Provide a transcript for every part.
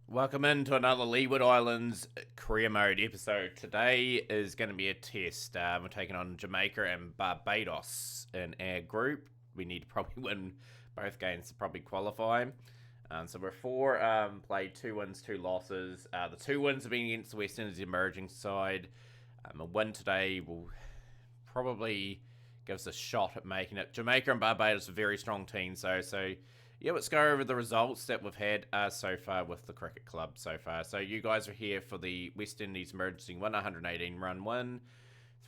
Welcome into another Leeward Islands career mode episode. Today is going to be a test. We're taking on Jamaica and Barbados in our group. We need to probably win both games to probably qualify. So we're played 2 wins, 2 losses. The 2 wins have been against the West Indies emerging side. A win today will probably give us a shot at making it. Jamaica and Barbados are very strong teams, though, so yeah, let's go over the results that we've had so far with the cricket club so far. So you guys are here for the West Indies emergency 118 run win,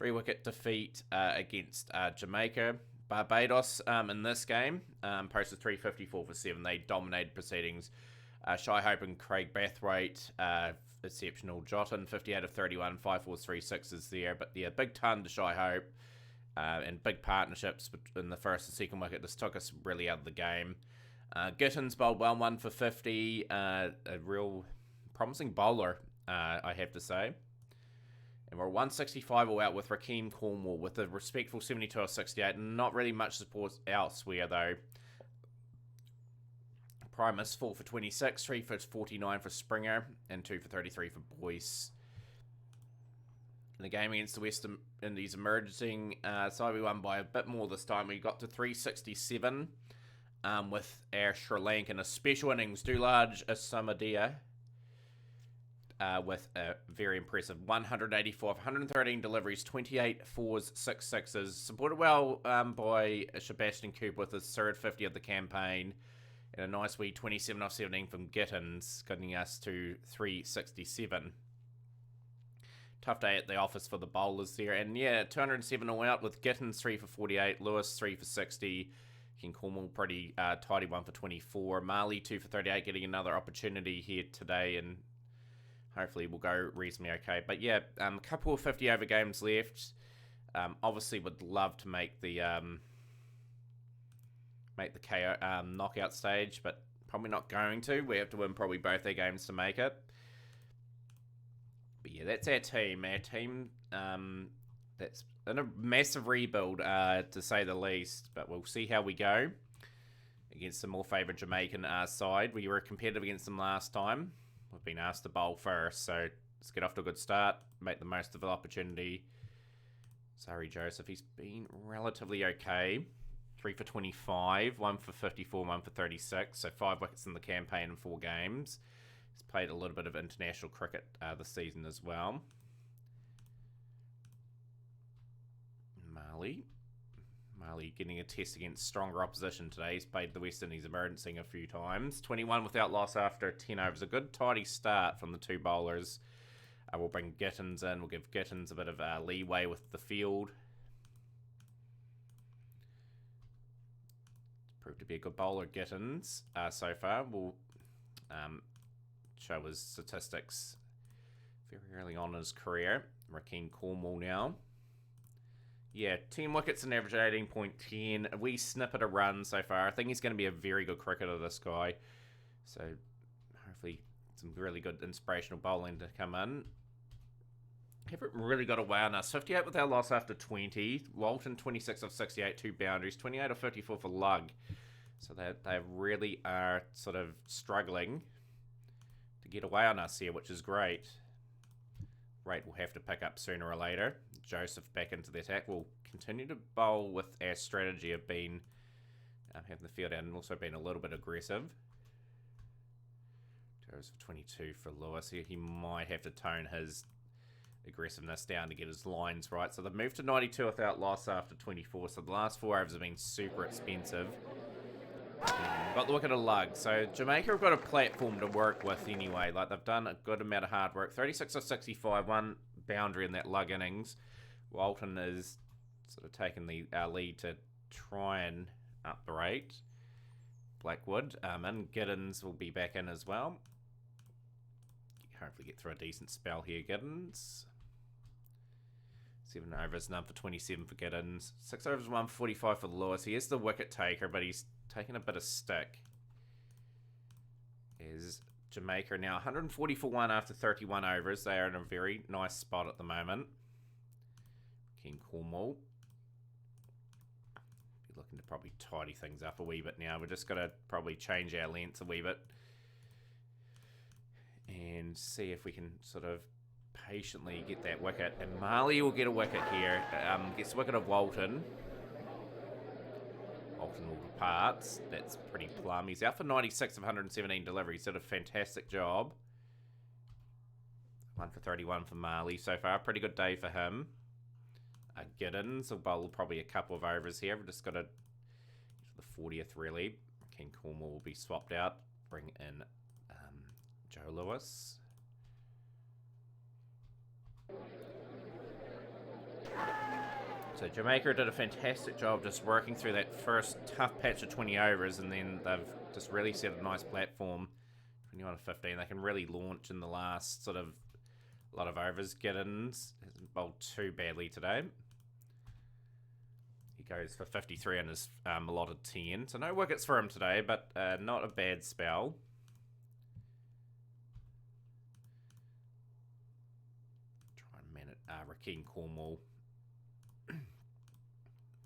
3-wicket defeat against Jamaica. Barbados in this game posted 354 for 7. They dominated proceedings. Shy Hope and Craig Bathwaite, exceptional. Jotton, 58 of 31, 5 4s, 3 6s there. But yeah, big ton to Shy Hope and big partnerships in the first and second wicket. This took us really out of the game. Gittins bowled well, 1 for 50. A real promising bowler, I have to say. And we're 165 all out with Rakeem Cornwall with a respectful 72 of 68. Not really much support elsewhere, though. Primus 4 for 26, 3 for 49 for Springer, and 2 for 33 for Boyce. In the game against the West Indies emerging side, we won by a bit more this time. We got to 367 with our Sri Lankan. A special innings, Dulaj Asamoah with a very impressive 184 of 113 deliveries, 28 4s, 6 6s. Supported well by Sebastian Cooper with his third 50 of the campaign. And a nice wee 27 off 17 from Gittins, getting us to 367. Tough day at the office for the bowlers there. And yeah, 207 all out with Gittins 3 for 48, Lewis 3 for 60. King Cornwall pretty tidy 1 for 24. Marley 2 for 38, getting another opportunity here today, and hopefully we'll go reasonably okay. But yeah, a couple of 50 over games left. Obviously would love to make the KO knockout stage, but probably not going to. We have to win probably both their games to make it. But yeah, that's our team. Our team that's in a massive rebuild, to say the least. But we'll see how we go against the more favoured Jamaican side. We were competitive against them last time. We've been asked to bowl first, so let's get off to a good start. Make the most of the opportunity. Sorry, Joseph. He's been relatively okay. 3 for 25, 1 for 54, 1 for 36. So 5 wickets in the campaign in 4 games. He's played a little bit of international cricket this season as well. Marley getting a test against stronger opposition today. He's played the West Indies emergency a few times. 21 without loss after 10 overs. A good tidy start from the 2 bowlers. We'll bring Gittins in. We'll give Gittins a bit of leeway with the field. Proved to be a good bowler, Gittins, so far. We'll show his statistics very early on in his career. Rakeem Cornwall now. Yeah, 10 wickets and average 18.10. A wee snippet of run so far. I think he's going to be a very good cricketer, this guy. So, hopefully, some really good inspirational bowling to come in. Haven't really got away on us. 58 without loss after 20. Walton, 26 of 68, 2 boundaries. 28 of 54 for Lug. So, they really are sort of struggling to get away on us here, which is great. Rate will have to pick up sooner or later. Joseph back into the attack. We'll continue to bowl with our strategy of being having the field out and also being a little bit aggressive. Joseph 22 for Lewis. He might have to tone his aggressiveness down to get his lines right. So they've moved to 92 without loss after 24. So the last 4 overs have been super expensive. Got the wicket of Lug. So Jamaica have got a platform to work with anyway. Like, they've done a good amount of hard work. 36 of 65, 1 boundary in that Lug innings. Walton is sort of taking the lead to try and up the rate. Blackwood and Giddins will be back in as well. Hopefully get through a decent spell here, Giddins. 7 overs, none for 27 for Giddins. 6 overs, 145 for Lewis. He is the wicket taker, but he's taking a bit of stick. Is Jamaica now 140 for 1 after 31 overs. They are in a very nice spot at the moment. King Cornwall. Be looking to probably tidy things up a wee bit now. We're just going to probably change our lengths a wee bit. and see if we can sort of patiently get that wicket. And Marley will get a wicket here. Gets the wicket of Walton. Walton will departs. That's pretty plum. He's out for 96 of 117 deliveries. Did a fantastic job. 1 for 31 for Marley so far. Pretty good day for him. Giddens will bowl probably a couple of overs here. We've just got to get to the 40th really. King Cornwall will be swapped out. Bring in Joe Lewis. So Jamaica did a fantastic job just working through that first tough patch of 20 overs, and then they've just really set a nice platform. 21 to 15, they can really launch in the last sort of lot of overs. Giddens hasn't bowled too badly today. He goes for 53 on his allotted 10, so no wickets for him today, but not a bad spell. Try and man it, Rakeem Cornwall.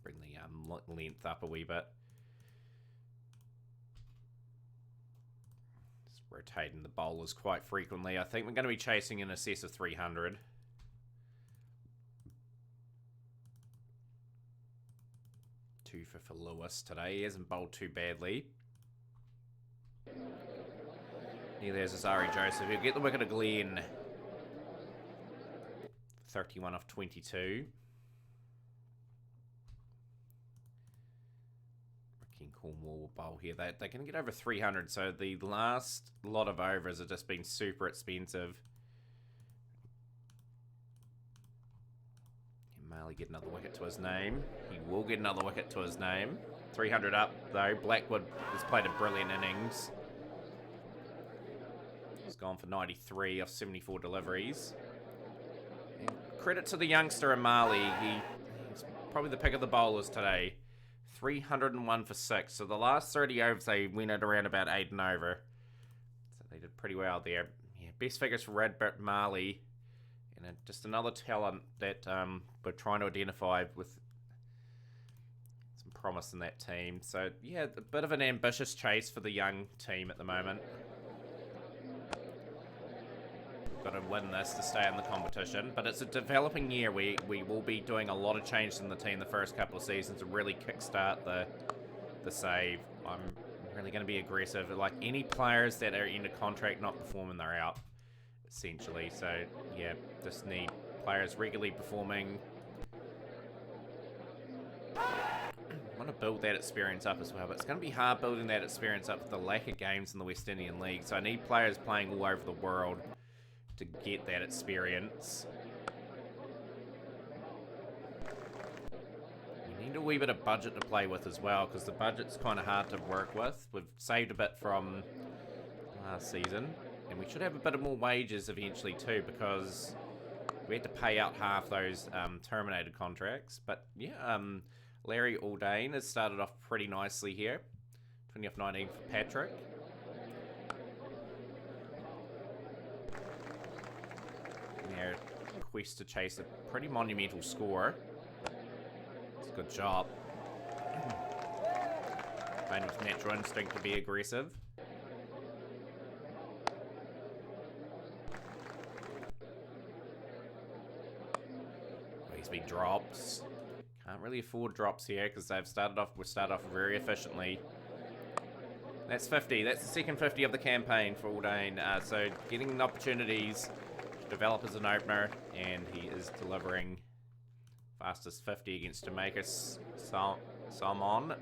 Bring the length up a wee bit. Just rotating the bowlers quite frequently. I think we're going to be chasing in excess of 300. Two for Lewis today. He hasn't bowled too badly. Here there's Azari Joseph. He'll get the wicket of Glenn. 31 off 22. Cornwall will bowl here. They can get over 300, so the last lot of overs have just been super expensive. Can Marley get another wicket to his name? He will get another wicket to his name. 300 up, though. Blackwood has played a brilliant innings. He's gone for 93 off 74 deliveries. And credit to the youngster in Marley. He's probably the pick of the bowlers today. 301 for 6. So the last 30 overs, they went at around about 8 and over. So they did pretty well there. Yeah, best figures for Radbert Marley. And just another talent that we're trying to identify with some promise in that team. So, yeah, a bit of an ambitious chase for the young team at the moment. Got to win this to stay in the competition, but it's a developing year. We will be doing a lot of changes in the team the first couple of seasons to really kickstart the save. I'm really going to be aggressive. Like any players that are in a contract not performing, they're out essentially. So yeah, just need players regularly performing. I want to build that experience up as well, but it's going to be hard building that experience up with the lack of games in the West Indian League. So I need players playing all over the world to get that experience. We need a wee bit of budget to play with as well, because the budget's kind of hard to work with. We've saved a bit from last season, and we should have a bit of more wages eventually too, because we had to pay out half those terminated contracts. But yeah, Larry Aldane has started off pretty nicely here. 20 off 19 for Patrick. Their quest to chase a pretty monumental score. It's a good job. Playing with natural instinct to be aggressive. These big drops. Can't really afford drops here because we started off very efficiently. That's 50. That's the second 50 of the campaign for Aldane. So getting opportunities to develop as an opener, and he is delivering fastest 50 against Jamaica Salmon.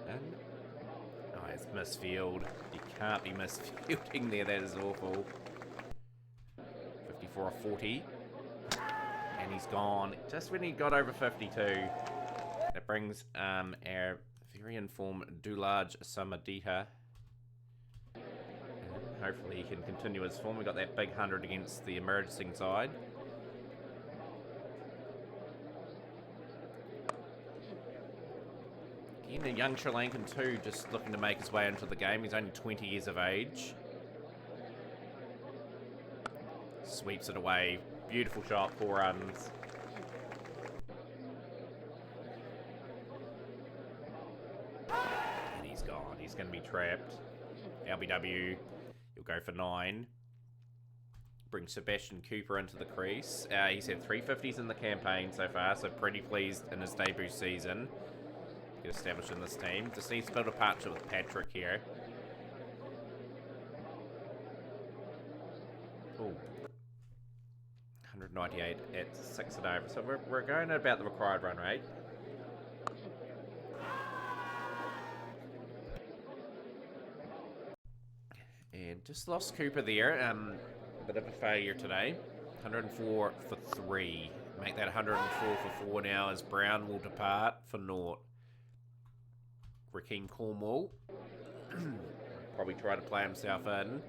And it's misfield. You can't be misfielding there. That is awful. 54 of 40. And he's gone just when he got over 52. That brings our very informed Dulaj Samadita. Hopefully he can continue his form. We got that big 100 against the emerging side. Again, a young Sri Lankan too, just looking to make his way into the game. He's only 20 years of age. Sweeps it away. Beautiful shot, 4 runs. And he's gone. He's going to be trapped. LBW He'll go for 9. Bring Sebastian Cooper into the crease. He's had 350s in the campaign so far, so pretty pleased in his debut season. Get established in this team. Just needs to build a partnership with Patrick here. Ooh. 198 at 6 and over. So we're going at about the required run rate. And just lost Cooper there. A bit of a failure today. 104 for 3. Make that 104 for 4 now as Brown will depart for naught. Rakeem Cornwall. Probably try to play himself in.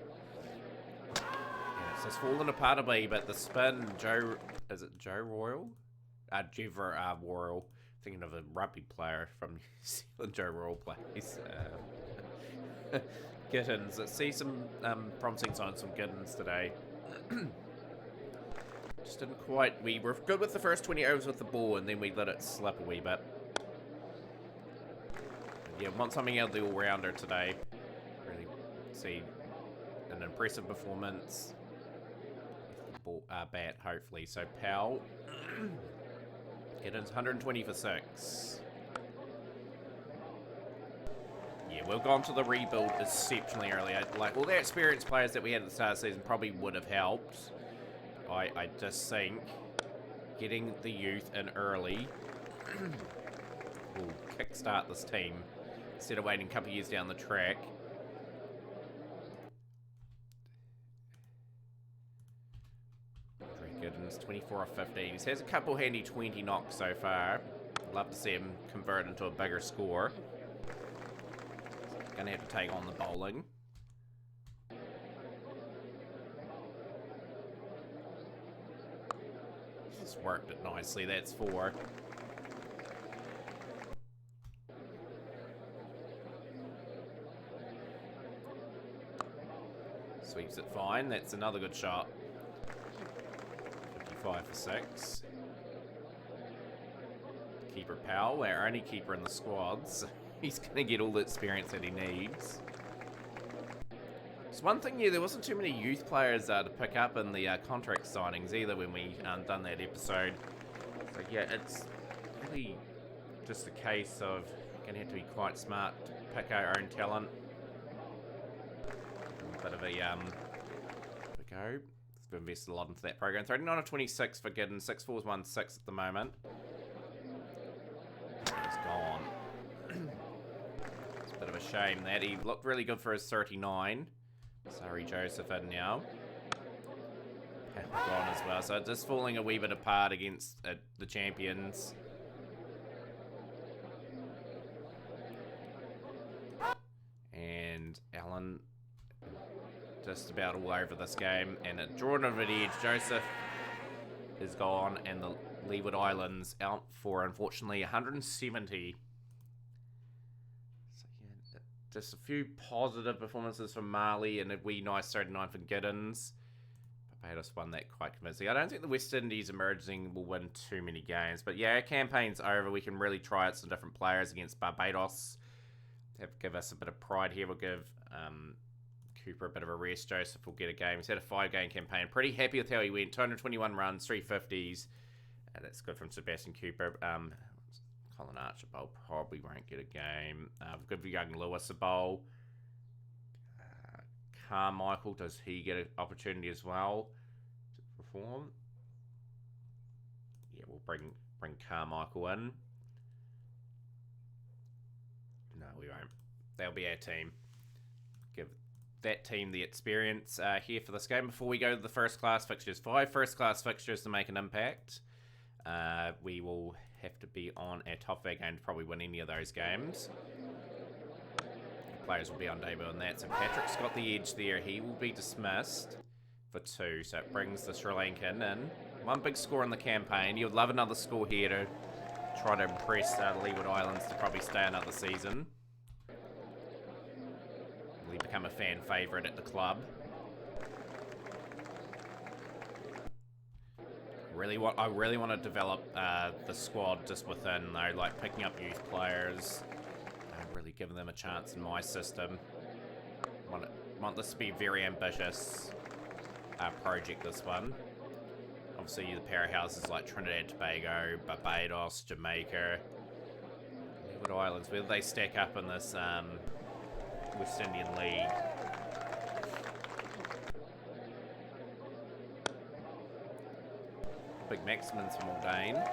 It's just fallen apart a bit, but the spin, is it Joe Royal? Jever Royal. Thinking of a rugby player from New Zealand, Joe Royal plays. Gittins. Let's see some promising signs from Gittins today. Just didn't quite. We were good with the first 20 overs with the ball, and then we let it slip a wee bit. Yeah, want something out of the all-rounder today. Really see an impressive performance. Ball, bat, hopefully. So Powell. Gittins 120 for 6. Yeah, we've gone to the rebuild exceptionally early. Like, all the experienced players that we had at the start of the season probably would have helped. I just think getting the youth in early will kickstart this team instead of waiting a couple of years down the track. Giddens, 24 or 15. He has a couple handy 20 knocks so far. Love to see him convert into a bigger score. Gonna have to take on the bowling. Just worked it nicely. That's 4. Sweeps it fine. That's another good shot. 55 for 6. Keeper Powell, our only keeper in the squads. He's going to get all the experience that he needs. So one thing, yeah, there wasn't too many youth players to pick up in the contract signings either when we done that episode. So yeah, it's really just a case of going to have to be quite smart to pick our own talent. A bit of a go. We've invested a lot into that program. 39 of 26 for Giddens. 6-4-1-6 at the moment. He's gone. It's a bit of a shame that he looked really good for his 39. Sorry, Joseph in now. Gone as well. So just falling a wee bit apart against the champions. And Allen just about all over this game. And at Jordan of an edge, Joseph is gone. And the Leeward Islands out for, unfortunately, 170. So yeah, just a few positive performances from Marley and a wee nice 39 for Giddens. Barbados won that quite convincing. I don't think the West Indies emerging will win too many games. But yeah, our campaign's over. We can really try out some different players against Barbados. Give us a bit of pride here. We'll give Cooper a bit of a rest. Joseph will get a game. He's had a 5-game campaign. Pretty happy with how he went. 221 runs, 350s. That's good from Sebastian Cooper. Colin Archibald probably won't get a game. We'll give Young Lewis a bowl. Carmichael, does he get an opportunity as well to perform? Yeah, we'll bring Carmichael in. No, we won't. That'll be our team. Give that team the experience here for this game. Before we go to the first class fixtures, 5 first class fixtures to make an impact. We will have to be on our top of our game to probably win any of those games. Players will be on debut on that. So Patrick's got the edge there. He will be dismissed for 2. So it brings the Sri Lankan in. 1 big score in the campaign. You would love another score here to try to impress the Leeward Islands to probably stay another season. Will he become a fan favourite at the club? I really want to develop the squad just within, though, like picking up youth players. Really giving them a chance in my system. Want to want this to be a very ambitious project, this one. Obviously, the powerhouses like Trinidad, Tobago, Barbados, Jamaica, Leeward Islands. Where do they stack up in this West Indian League? Big maximums from Aldane.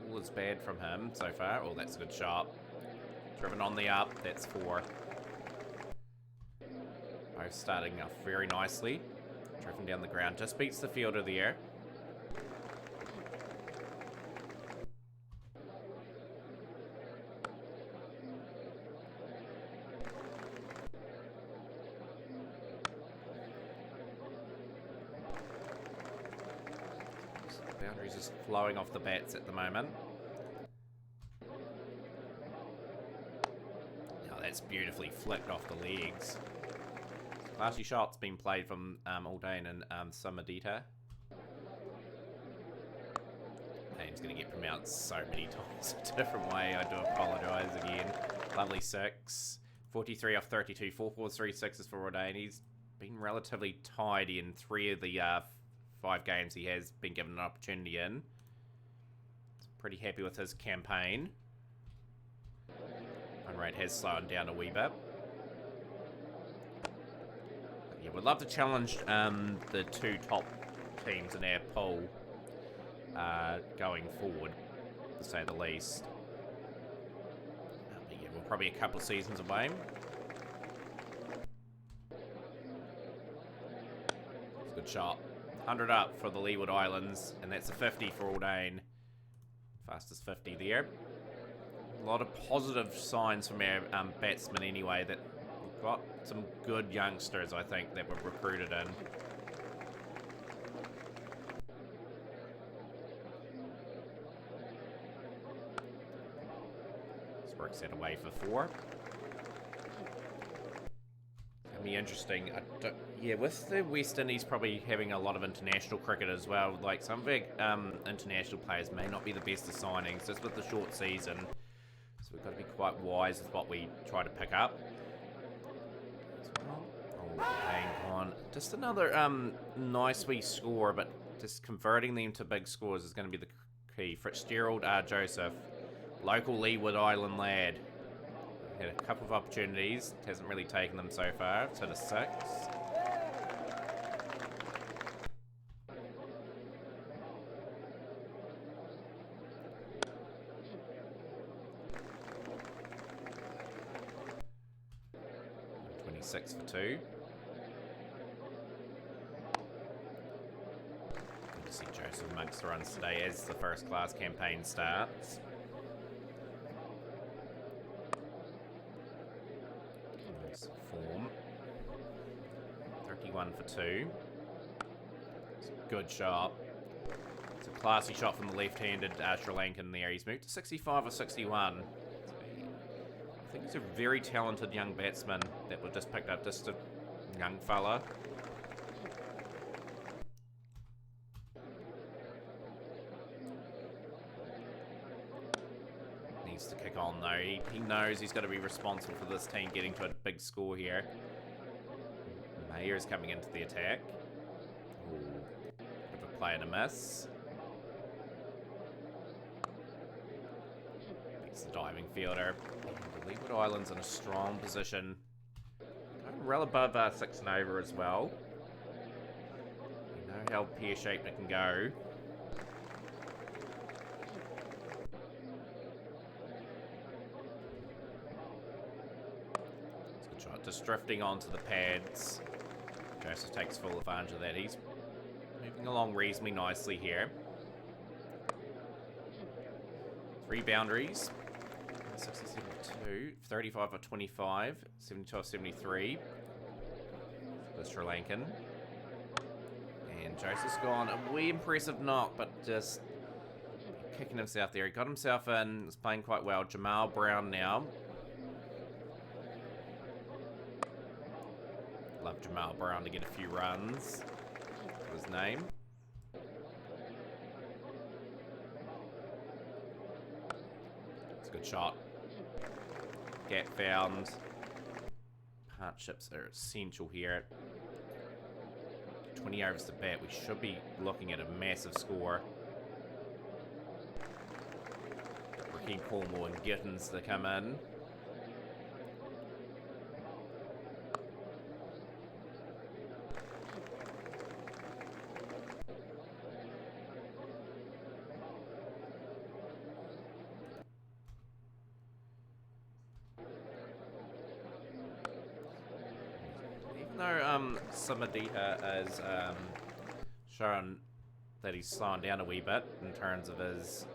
All is bad from him so far. Oh, that's a good shot. Driven on the up. That's 4. Both starting off very nicely. Driven down the ground. Just beats the fielder there. Boundaries just flowing off the bats at the moment. Now that's beautifully flicked off the legs. Classy shot's been played from Aldane and Samadita. Name's going to get pronounced so many times a different way. I do apologise again. Lovely 6. 43 off 32. 4-4-3 6s for Aldane. He's been relatively tidy in 3 of the 5 games he has been given an opportunity in. Pretty happy with his campaign. Run rate has slowed down a wee bit. Yeah, we'd love to challenge the 2 top teams in our pool going forward, to say the least. But yeah, we're probably a couple of seasons away. It's a good shot. 100 up for the Leeward Islands, and that's a 50 for Aldane. Fastest 50 there. A lot of positive signs from our batsmen anyway, that we've got some good youngsters, I think, that we've recruited in. This works that away for 4. Be interesting. Yeah, with the West Indies probably having a lot of international cricket as well, like some big international players may not be the best of signings just with the short season, so we've got to be quite wise with what we try to pick up as well. Oh, hang on, just another nice wee score, but just converting them to big scores is going to be the key. Fitzgerald Joseph, local Leeward Island lad. Had a couple of opportunities, hasn't really taken them so far. It's hit a 6. $26 for 2. Good to see Joseph amongst the runs today as the first class campaign starts. Form. 31 for 2. It's a good shot. It's a classy shot from the left-handed Sri Lankan there. He's moved to 65 or 61. So I think he's a very talented young batsman that we've just picked up, just a young fella. To kick on though. He knows he's got to be responsible for this team getting to a big score here. Mayer is coming into the attack. Ooh, bit of a play and a miss. Beats the diving fielder. And the Leeward Islands in a strong position. Going well above 6 and over as well. We know how pear-shaped it can go. Just drifting onto the pads. Joseph takes full advantage of that. He's moving along reasonably nicely here. 3 boundaries. 67 for 2. 35 for 25. 72 for 73. The Sri Lankan. And Joseph's gone a wee impressive knock, but just kicking himself there. He got himself in. He's playing quite well. Jamal Brown now. Love Jamal Brown to get a few runs. His name. It's a good shot. Gap found. partnerships are essential here. 20 overs to bat. We should be looking at a massive score. Raheem Cornwall and Gittins to come in. Samadita has shown that he's slowing down a wee bit in terms of his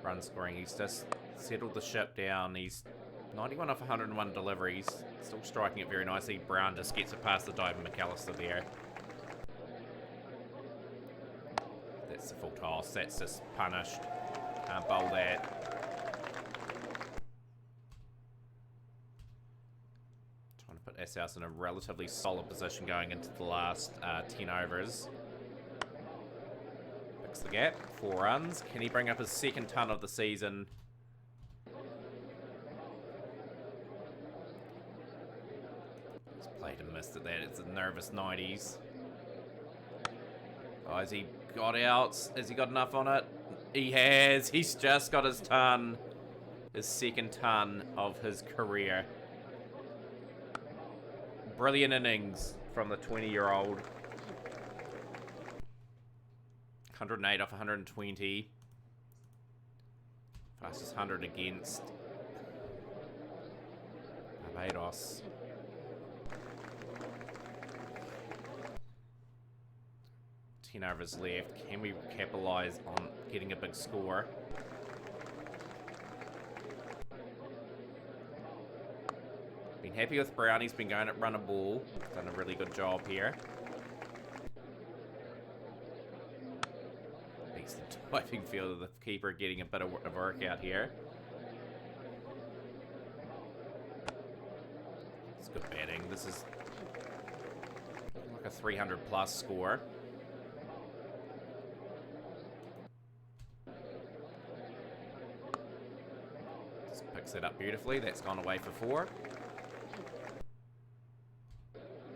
run scoring. He's just settled the ship down. He's 91 off 101 deliveries, still striking it very nicely. Brown just gets it past the dive McAllister there. That's the full toss. That's just punished. Can't bowl that. Put ourselves in a relatively solid position going into the last 10 overs. Fix the gap, 4 runs. Can he bring up his second ton of the season? He's played and missed at that. It's a nervous 90s. Oh, has he got out? Has he got enough on it? He has. He's just got his ton. His second ton of his career. Brilliant innings from the 20-year-old. 108 off 120. Fastest 100 against Barbados. Ten overs left. Can we capitalise on getting a big score? Been happy with Brown. He's been going at run a ball. Done a really good job here. Beats the diving field. The keeper getting a bit of work out here. It's good batting. This is like a 300 plus score. Just picks it up beautifully. That's gone away for 4.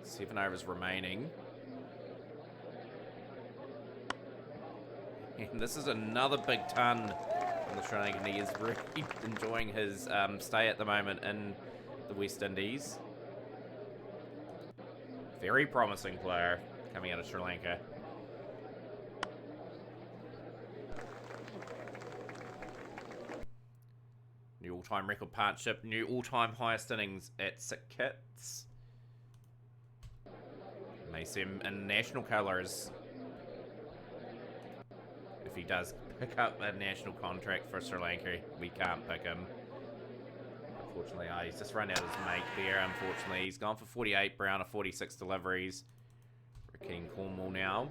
7 overs remaining. And this is another big ton on the Sri Lankan. He is really enjoying his stay at the moment in the West Indies. Very promising player coming out of Sri Lanka. New all-time record partnership. New all-time highest innings at 6 hits. May see him in national colours if he does pick up a national contract for Sri Lanka. We can't pick him. Unfortunately, he's just run out his mate there, unfortunately. He's gone for 48, Brown of 46 deliveries. Raheem Cornwall now.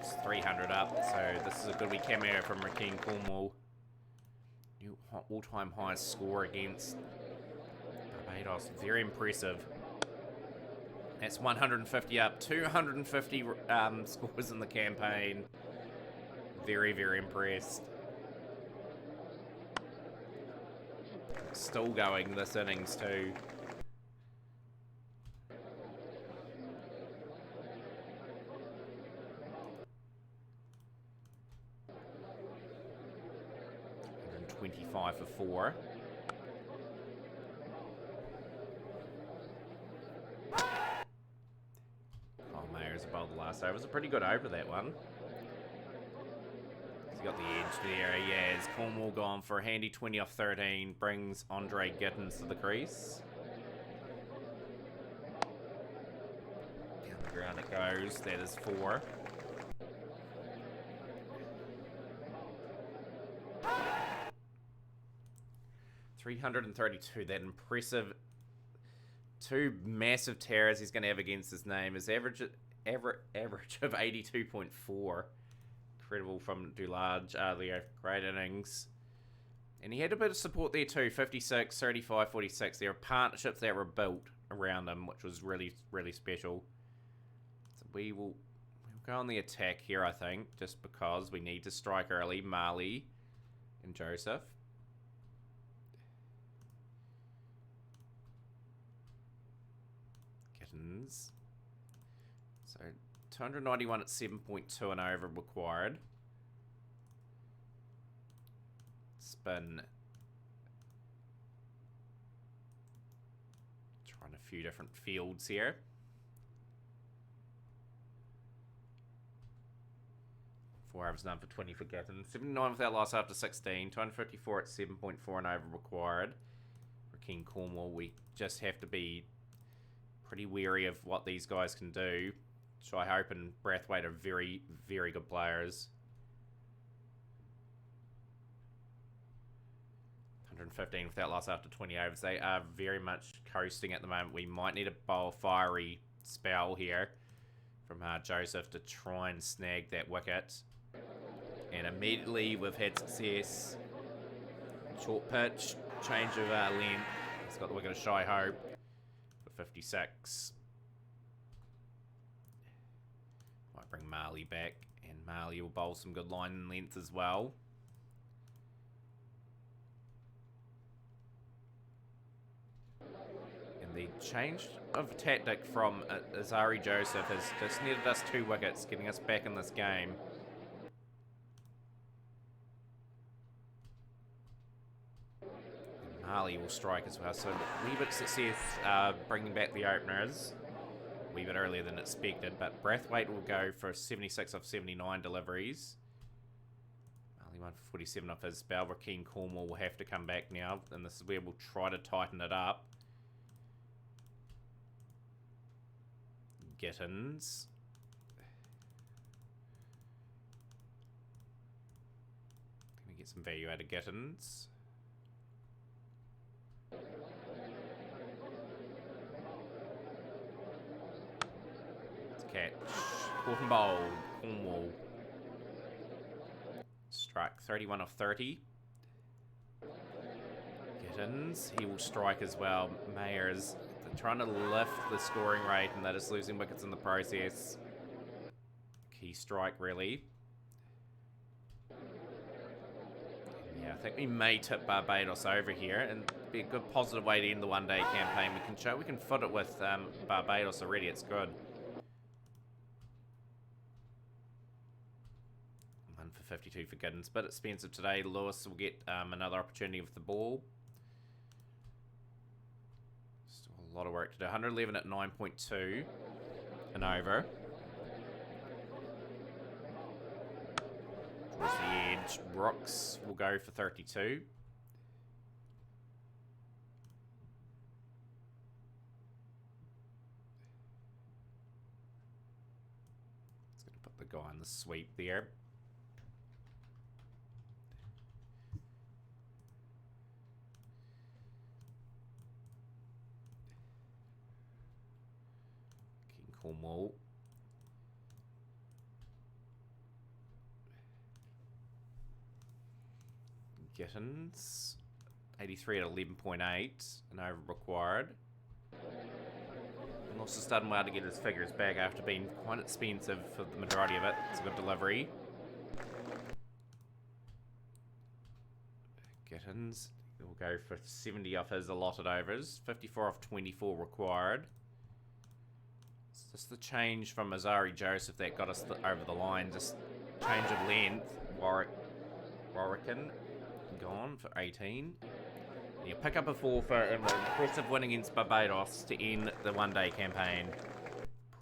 It's 300 up, so this is a good wee cameo from Raheem Cornwall. New all-time highest score against Barbados. Very impressive. That's 150 up. 250 scores in the campaign. Very, very impressed. Still going this innings too. $25 for 4. Mayer's above the last over. It was a pretty good over, that one. He's got the edge there. He has. Cornwall gone for a handy 20 off 13. Brings Andre Gittins to the crease. Down the ground it goes. That is 4. $332. That impressive 2 massive terrors he's going to have against his name. His average of 82.4. incredible from Leeward. Leo, great innings. And he had a bit of support there too, 56, 35, 46. There are partnerships that were built around him, which was really, really special. So we'll go on the attack here, I think, just because we need to strike early. Marley and Joseph. Kittens. So 291 at 7.2 and over required. Spin. Trying a few different fields here. Four overs done for 20 for Gatton. 79 without loss after 16. 254 at 7.4 and over required. For King Cornwall, we just have to be pretty wary of what these guys can do. Shy Hope and Brathwaite are very, very good players. 115 without loss after 20 overs. They are very much coasting at the moment. We might need a bowl fiery spell here from Joseph to try and snag that wicket. And immediately we've had success. Short pitch, change of length. He's got the wicket of Shy Hope for 56. Might bring Marley back, and Marley will bowl some good line and length as well. And the change of tactic from Azari Joseph has just netted us 2 wickets, getting us back in this game. Marley will strike as well, so a wee bit of success bringing back the openers. A wee bit earlier than expected, but Brathwaite will go for 76 off 79 deliveries. Marley 1 for 47 off his spell. Rakeem Cornwall will have to come back now, and this is where we'll try to tighten it up. Gittins. Can we get some value out of Gittins? Catch. Caught and bowled. Cornwall. Strike 31 off 30. Gittins. He will strike as well. Mayers trying to lift the scoring rate, and they're just losing wickets in the process. Key strike, really. Yeah, I think we may tip Barbados over here, and be a good positive way to end the one-day campaign. We can foot it with Barbados already. It's good. 1 for 52 for Giddens. Bit expensive today. Lewis will get another opportunity with the ball. Still a lot of work to do. 111 at 9.2 and over. Towards the edge. Brooks will go for 32. It's going to put the guy on the sweep there. King Cornwall. Gittins. 83 at 11.8 and over required. And also starting well to get his figures back after being quite expensive for the majority of it. It's a good delivery. Gittins. He'll go for 70 off his allotted overs. 54 off 24 required. It's just the change from Azari Joseph that got us over the line. Just change of length. Warwican gone for 18. You pick up a 4 for an impressive win against Barbados to end the one-day campaign.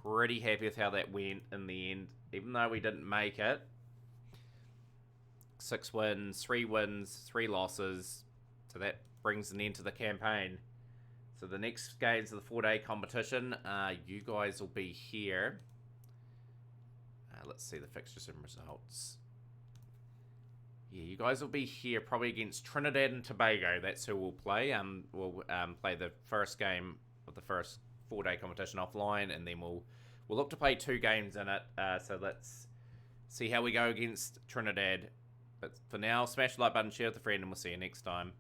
Pretty happy with how that went in the end, even though we didn't make it. 6 wins, 3 losses. So that brings an end to the campaign. So the next games of the 4-day competition, you guys will be here. Let's see the fixtures and results. Yeah, you guys will be here probably against Trinidad and Tobago. That's who we'll play. We'll play the first game of the first 4-day competition offline, and then we'll look to play 2 games in it. So let's see how we go against Trinidad. But for now, smash the like button, share with a friend, and we'll see you next time.